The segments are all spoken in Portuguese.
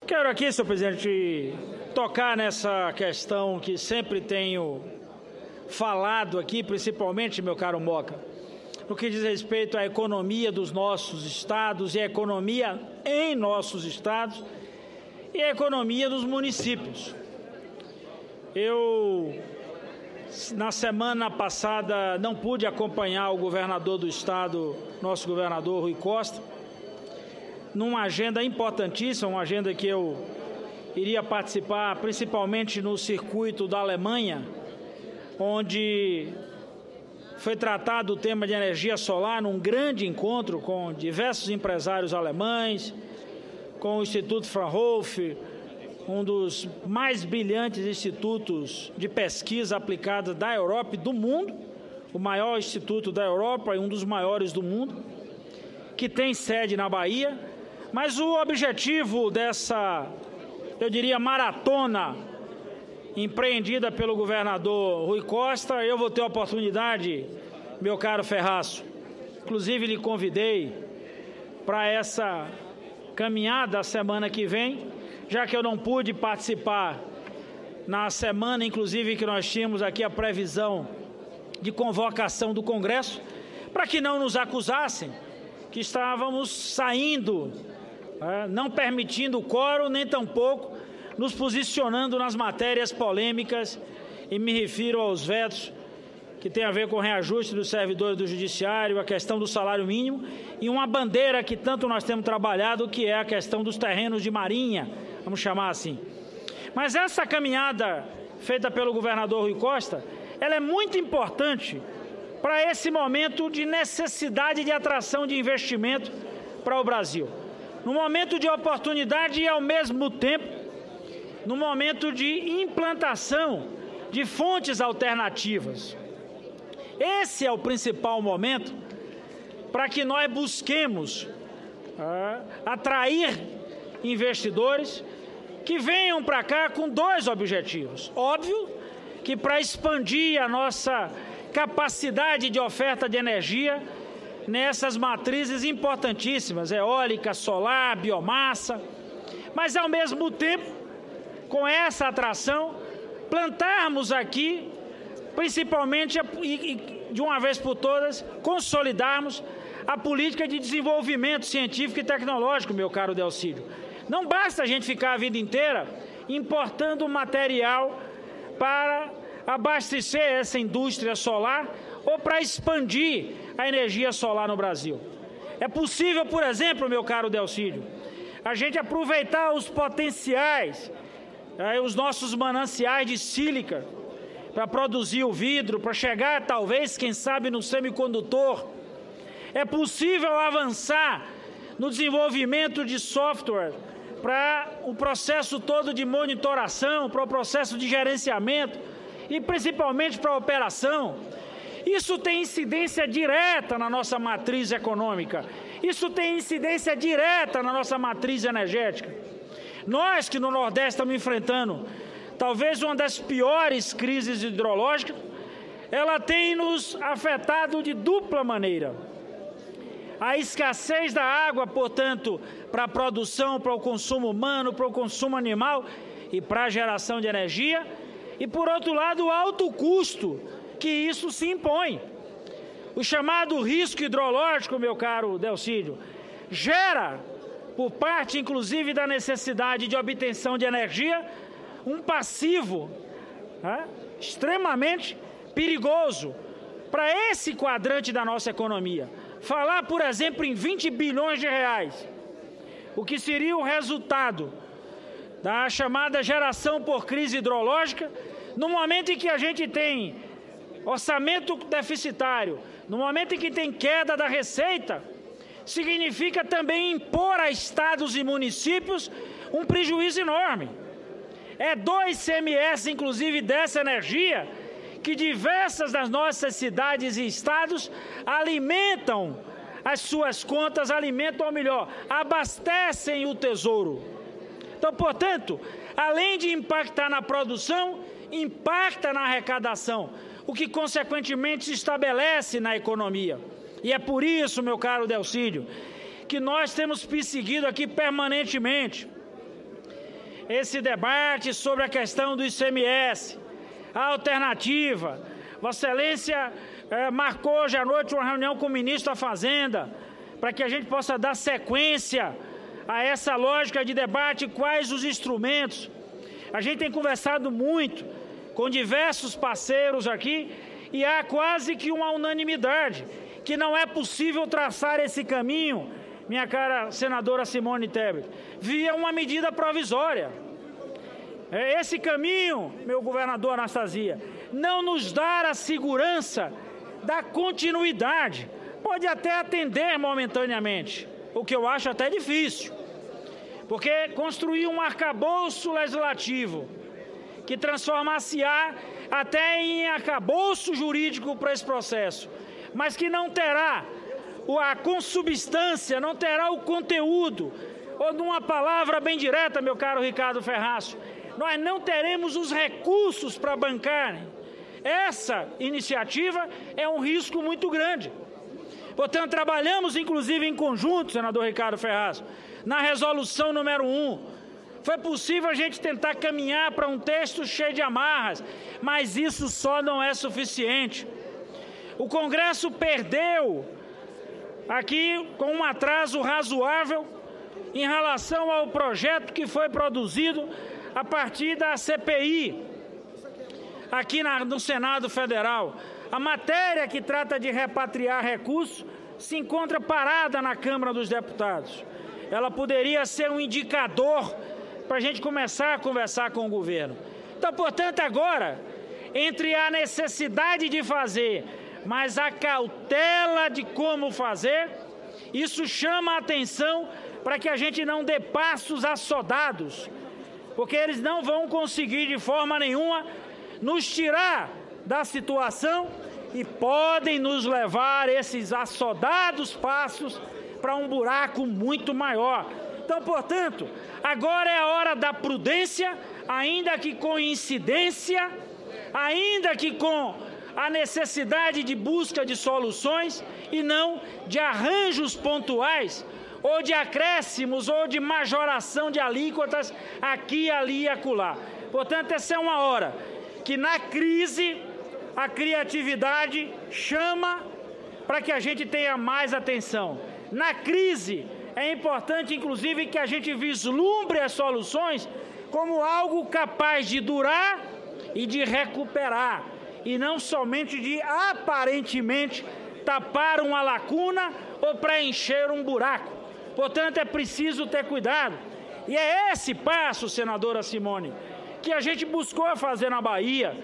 Quero aqui, senhor presidente, tocar nessa questão que sempre tenho falado aqui, principalmente, meu caro Moca, no que diz respeito à economia dos nossos estados e a economia em nossos estados e a economia dos municípios. Eu, na semana passada, não pude acompanhar o governador do estado, nosso governador Rui Costa, numa agenda importantíssima, uma agenda que eu iria participar, principalmente no circuito da Alemanha, onde foi tratado o tema de energia solar num grande encontro com diversos empresários alemães, com o Instituto Fraunhofer, um dos mais brilhantes institutos de pesquisa aplicada da Europa e do mundo, o maior instituto da Europa e um dos maiores do mundo, que tem sede na Bahia. Mas o objetivo dessa, eu diria, maratona empreendida pelo governador Rui Costa, eu vou ter a oportunidade, meu caro Ferraço, inclusive lhe convidei para essa caminhada a semana que vem, já que eu não pude participar na semana, inclusive, que nós tínhamos aqui a previsão de convocação do Congresso, para que não nos acusassem que estávamos saindo, não permitindo o quórum, nem tampouco nos posicionando nas matérias polêmicas, e me refiro aos vetos que tem a ver com o reajuste dos servidores do Judiciário, a questão do salário mínimo e uma bandeira que tanto nós temos trabalhado, que é a questão dos terrenos de marinha, vamos chamar assim. Mas essa caminhada feita pelo governador Rui Costa, ela é muito importante para esse momento de necessidade de atração de investimento para o Brasil. No momento de oportunidade e, ao mesmo tempo, no momento de implantação de fontes alternativas. Esse é o principal momento para que nós busquemos atrair investidores que venham para cá com dois objetivos. Óbvio que para expandir a nossa capacidade de oferta de energia nessas matrizes importantíssimas, eólica, solar, biomassa, mas ao mesmo tempo, com essa atração, plantarmos aqui, principalmente, e de uma vez por todas, consolidarmos a política de desenvolvimento científico e tecnológico, meu caro Delcídio. Não basta a gente ficar a vida inteira importando material para abastecer essa indústria solar ou para expandir a energia solar no Brasil. É possível, por exemplo, meu caro Delcídio, a gente aproveitar os potenciais, os nossos mananciais de sílica, para produzir o vidro, para chegar, talvez, quem sabe, no semicondutor. É possível avançar no desenvolvimento de software para o processo todo de monitoração, para o processo de gerenciamento e, principalmente, para a operação. Isso tem incidência direta na nossa matriz econômica. Isso tem incidência direta na nossa matriz energética. Nós que no Nordeste estamos enfrentando talvez uma das piores crises hidrológicas, ela tem nos afetado de dupla maneira. A escassez da água, portanto, para a produção, para o consumo humano, para o consumo animal e para a geração de energia, e por outro lado o alto custo que isso se impõe. O chamado risco hidrológico, meu caro Delcídio, gera, por parte inclusive da necessidade de obtenção de energia, um passivo extremamente perigoso para esse quadrante da nossa economia. Falar, por exemplo, em 20 bilhões de reais, o que seria o resultado da chamada geração por crise hidrológica, no momento em que a gente tem orçamento deficitário, no momento em que tem queda da receita, significa também impor a estados e municípios um prejuízo enorme. É 2 CMS, inclusive, dessa energia, que diversas das nossas cidades e estados alimentam as suas contas, alimentam, ou melhor, abastecem o tesouro. Então, portanto, além de impactar na produção, impacta na arrecadação, o que, consequentemente, se estabelece na economia. E é por isso, meu caro Delcídio, que nós temos perseguido aqui permanentemente esse debate sobre a questão do ICMS, a alternativa. Vossa Excelência marcou hoje à noite uma reunião com o ministro da Fazenda para que a gente possa dar sequência a essa lógica de debate, quais os instrumentos. A gente tem conversado muito com diversos parceiros aqui e há quase que uma unanimidade que não é possível traçar esse caminho, minha cara senadora Simone Tebet, via uma medida provisória. Esse caminho, meu governador Anastasia, não nos dá a segurança da continuidade. Pode até atender momentaneamente, o que eu acho até difícil, porque construir um arcabouço legislativo que transformar-se-á até em arcabouço jurídico para esse processo, mas que não terá a consubstância, não terá o conteúdo, ou numa palavra bem direta, meu caro Ricardo Ferraz, nós não teremos os recursos para bancar. Essa iniciativa é um risco muito grande. Portanto, trabalhamos inclusive em conjunto, senador Ricardo Ferraz, na resolução número 1. Foi possível a gente tentar caminhar para um texto cheio de amarras, mas isso só não é suficiente. O Congresso perdeu aqui com um atraso razoável em relação ao projeto que foi produzido a partir da CPI aqui no Senado Federal. A matéria que trata de repatriar recursos se encontra parada na Câmara dos Deputados. Ela poderia ser um indicador para a gente começar a conversar com o governo. Então, portanto, agora, entre a necessidade de fazer, mas a cautela de como fazer, isso chama a atenção para que a gente não dê passos assodados, porque eles não vão conseguir de forma nenhuma nos tirar da situação e podem nos levar esses assodados passos para um buraco muito maior. Então, portanto, agora é a hora da prudência, ainda que com incidência, ainda que com a necessidade de busca de soluções e não de arranjos pontuais, ou de acréscimos, ou de majoração de alíquotas aqui, ali e acolá. Portanto, essa é uma hora que na crise a criatividade chama para que a gente tenha mais atenção. Na crise é importante, inclusive, que a gente vislumbre as soluções como algo capaz de durar e de recuperar, e não somente de, aparentemente, tapar uma lacuna ou preencher um buraco. Portanto, é preciso ter cuidado. E é esse passo, senadora Simone, que a gente buscou fazer na Bahia,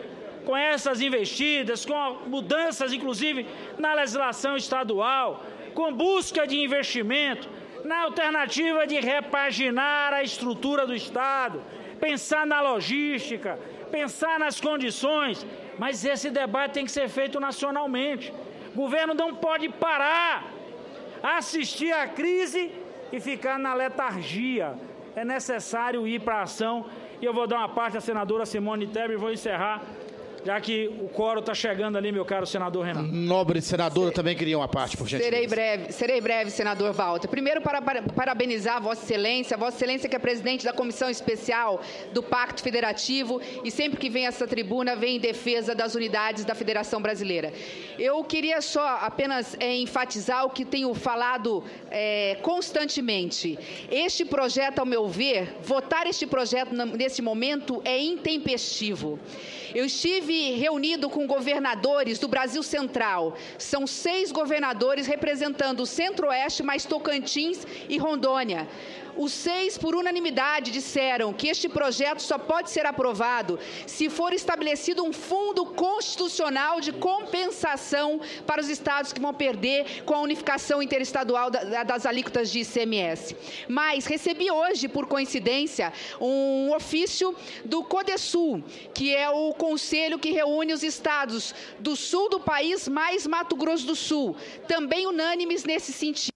com essas investidas, com mudanças, inclusive, na legislação estadual, com busca de investimento, na alternativa de repaginar a estrutura do Estado, pensar na logística, pensar nas condições, mas esse debate tem que ser feito nacionalmente. O governo não pode parar, assistir à crise e ficar na letargia. É necessário ir para a ação. E eu vou dar uma parte à senadora Simone Tebet e vou encerrar, já que o coro está chegando ali, meu caro senador Renato. Nobre senadora, também queria uma parte, por gentileza. Serei breve, senador Walter. Primeiro, para parabenizar Vossa Excelência que é presidente da Comissão Especial do Pacto Federativo e sempre que vem a essa tribuna, vem em defesa das unidades da Federação Brasileira. Eu queria só apenas enfatizar o que tenho falado constantemente. Este projeto, ao meu ver, votar este projeto nesse momento é intempestivo. Eu estive reunido com governadores do Brasil Central. São 6 governadores representando o Centro-Oeste, mais Tocantins e Rondônia. Os 6, por unanimidade, disseram que este projeto só pode ser aprovado se for estabelecido um fundo constitucional de compensação para os estados que vão perder com a unificação interestadual das alíquotas de ICMS. Mas recebi hoje, por coincidência, um ofício do CODESUL, que é o conselho que reúne os estados do sul do país mais Mato Grosso do Sul, também unânimes nesse sentido.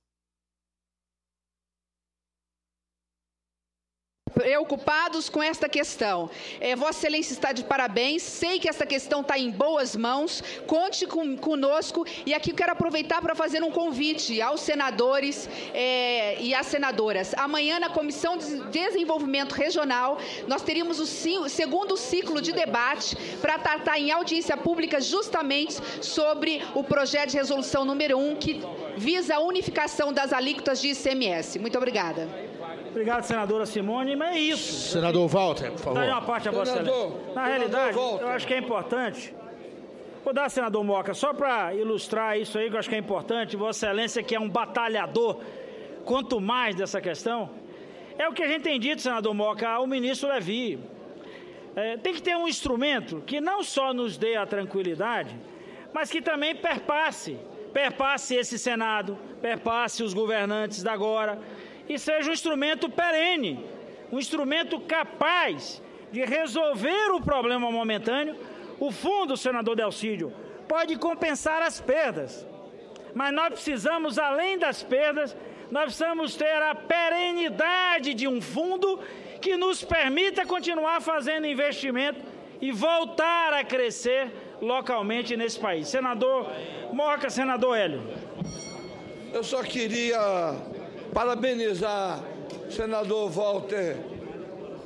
preocupados com esta questão. Vossa Excelência está de parabéns, sei que essa questão está em boas mãos, conte conosco, e aqui quero aproveitar para fazer um convite aos senadores e às senadoras. Amanhã, na Comissão de Desenvolvimento Regional, nós teríamos o segundo ciclo de debate para tratar em audiência pública justamente sobre o projeto de resolução número 1, que visa a unificação das alíquotas de ICMS. Muito obrigada. Obrigado, senadora Simone, mas é isso. Senador Walter, por favor. Dá uma parte a Vossa Excelência. Na realidade, eu acho que é importante. Vou dar, senador Moca, só para ilustrar isso aí, que eu acho que é importante. Vossa Excelência, que é um batalhador, quanto mais dessa questão, é o que a gente tem dito, senador Moca, ao ministro Levi. Tem que ter um instrumento que não só nos dê a tranquilidade, mas que também perpasse esse Senado, perpasse os governantes da agora, e seja um instrumento perene, um instrumento capaz de resolver o problema momentâneo. O fundo, senador Delcídio, pode compensar as perdas, mas nós precisamos, além das perdas, nós precisamos ter a perenidade de um fundo que nos permita continuar fazendo investimento e voltar a crescer localmente nesse país. Senador Moca, senador Hélio. Eu só queria parabenizar o senador Walter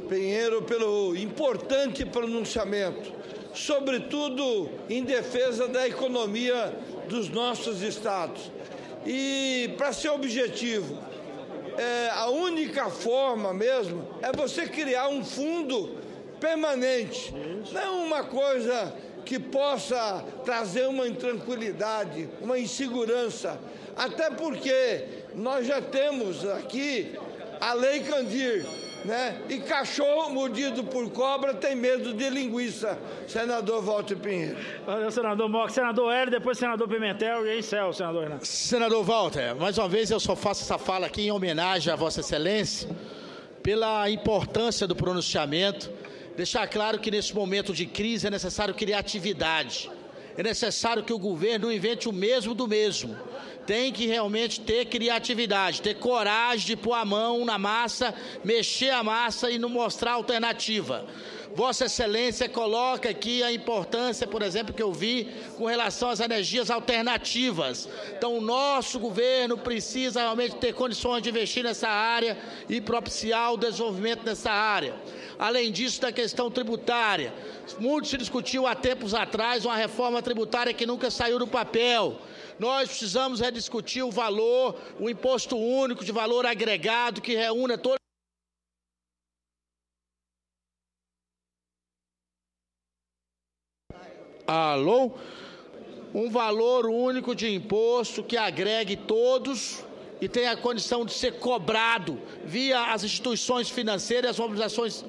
Pinheiro pelo importante pronunciamento, sobretudo em defesa da economia dos nossos estados. E, para ser objetivo, a única forma mesmo é você criar um fundo permanente, não uma coisa que possa trazer uma intranquilidade, uma insegurança, até porque nós já temos aqui a Lei Candir, né? E cachorro mordido por cobra tem medo de linguiça, senador Walter Pinheiro. Valeu, senador Moca. Senador Hélio, depois senador Pimentel e encerro, senador Renato. Senador Walter, mais uma vez eu só faço essa fala aqui em homenagem a Vossa Excelência pela importância do pronunciamento. Deixar claro que nesse momento de crise é necessário criatividade. É necessário que o governo não invente o mesmo do mesmo. Tem que realmente ter criatividade, ter coragem de pôr a mão na massa, mexer a massa e não mostrar alternativa. Vossa Excelência coloca aqui a importância, por exemplo, que eu vi com relação às energias alternativas. Então, o nosso governo precisa realmente ter condições de investir nessa área e propiciar o desenvolvimento dessa área. Além disso, da questão tributária. Muito se discutiu há tempos atrás uma reforma tributária que nunca saiu do papel. Nós precisamos rediscutir o valor, o imposto único de valor agregado que reúna todos. Alô? Um valor único de imposto que agregue todos e tenha a condição de ser cobrado via as instituições financeiras,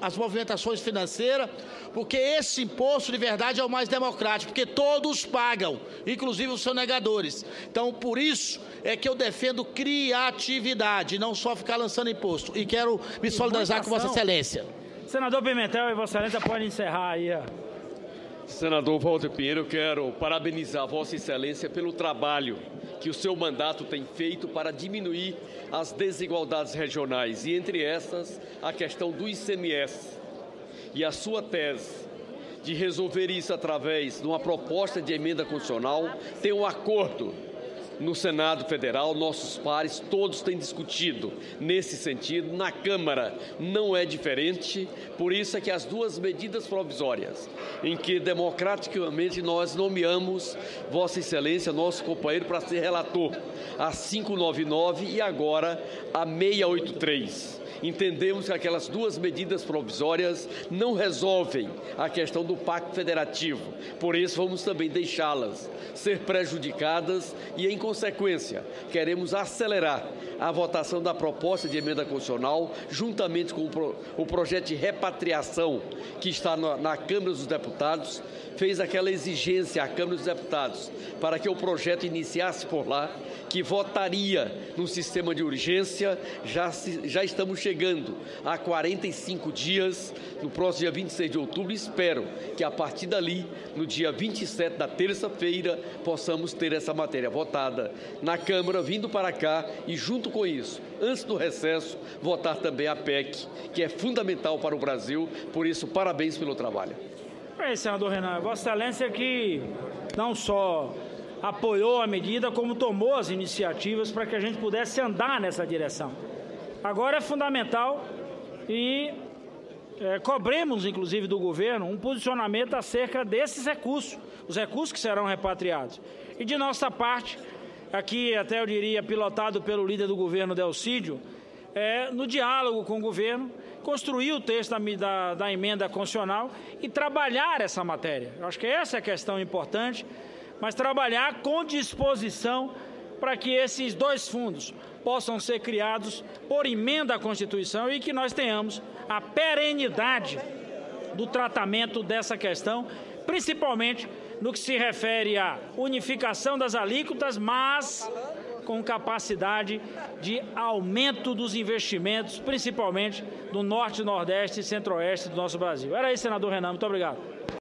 as movimentações financeiras, porque esse imposto de verdade é o mais democrático, porque todos pagam, inclusive os sonegadores. Então, por isso é que eu defendo criatividade, não só ficar lançando imposto. E quero me solidarizar com Vossa Excelência. Senador Pimentel e Vossa Excelência podem encerrar aí. Senador Walter Pinheiro, eu quero parabenizar Vossa Excelência pelo trabalho que o seu mandato tem feito para diminuir as desigualdades regionais, e entre essas a questão do ICMS. E a sua tese de resolver isso através de uma proposta de emenda constitucional tem um acordo no Senado Federal, nossos pares todos têm discutido nesse sentido, na Câmara não é diferente, por isso é que as duas medidas provisórias, em que democraticamente nós nomeamos Vossa Excelência, nosso companheiro, para ser relator, a 599 e agora a 683. Entendemos que aquelas duas medidas provisórias não resolvem a questão do Pacto Federativo, por isso vamos também deixá-las ser prejudicadas e, em consequência, queremos acelerar a votação da proposta de emenda constitucional, juntamente com o projeto de repatriação que está na Câmara dos Deputados, fez aquela exigência à Câmara dos Deputados para que o projeto iniciasse por lá, que votaria no sistema de urgência. Já estamos chegando a 45 dias, no próximo dia 26 de outubro, espero que a partir dali, no dia 27 da terça-feira, possamos ter essa matéria votada aprovada na Câmara, vindo para cá e, junto com isso, antes do recesso, votar também a PEC, que é fundamental para o Brasil. Por isso, parabéns pelo trabalho. É, senador Renan, Vossa Excelência que não só apoiou a medida, como tomou as iniciativas para que a gente pudesse andar nessa direção. Agora é fundamental e cobremos, inclusive, do governo um posicionamento acerca desses recursos, os recursos que serão repatriados. E de nossa parte, aqui até eu diria pilotado pelo líder do governo, Delcídio, no diálogo com o governo, construir o texto da emenda constitucional e trabalhar essa matéria. Eu acho que essa é a questão importante, mas trabalhar com disposição para que esses dois fundos possam ser criados por emenda à Constituição e que nós tenhamos a perenidade do tratamento dessa questão, principalmente no que se refere à unificação das alíquotas, mas com capacidade de aumento dos investimentos, principalmente do Norte, Nordeste e Centro-Oeste do nosso Brasil. Era isso, senador Renan. Muito obrigado.